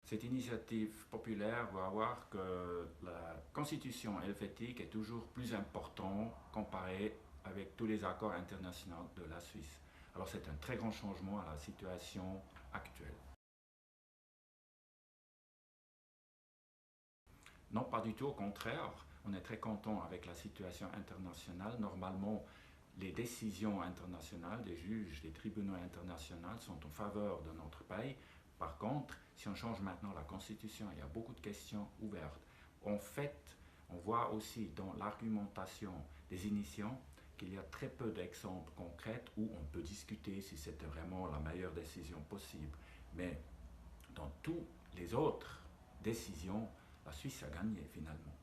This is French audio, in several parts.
Cette initiative populaire va voir que la constitution helvétique est toujours plus importante comparée avec tous les accords internationaux de la Suisse. Alors c'est un très grand changement à la situation actuelle. Non, pas du tout, au contraire. On est très content avec la situation internationale. Normalement, les décisions internationales des juges, des tribunaux internationaux sont en faveur de notre pays. Par contre, si on change maintenant la constitution, il y a beaucoup de questions ouvertes. En fait, on voit aussi dans l'argumentation des initiants qu'il y a très peu d'exemples concrets où on peut discuter si c'était vraiment la meilleure décision possible. Mais dans toutes les autres décisions, la Suisse a gagné finalement.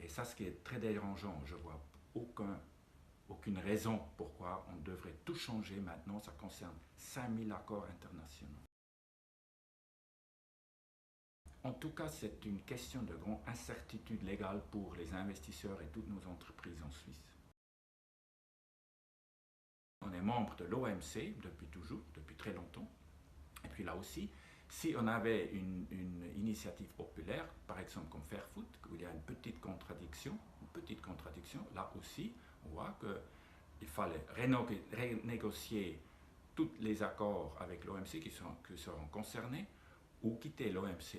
Et ça, ce qui est très dérangeant, je vois aucune raison pourquoi on devrait tout changer maintenant. Ça concerne 5000 accords internationaux. En tout cas, c'est une question de grande incertitude légale pour les investisseurs et toutes nos entreprises en Suisse. On est membre de l'OMC depuis toujours, depuis très longtemps. Et puis là aussi, si on avait une initiative populaire, par exemple comme Fairfoot, où il y a une petite contradiction, là aussi, on voit qu'il fallait renégocier tous les accords avec l'OMC qui seront concernés ou quitter l'OMC.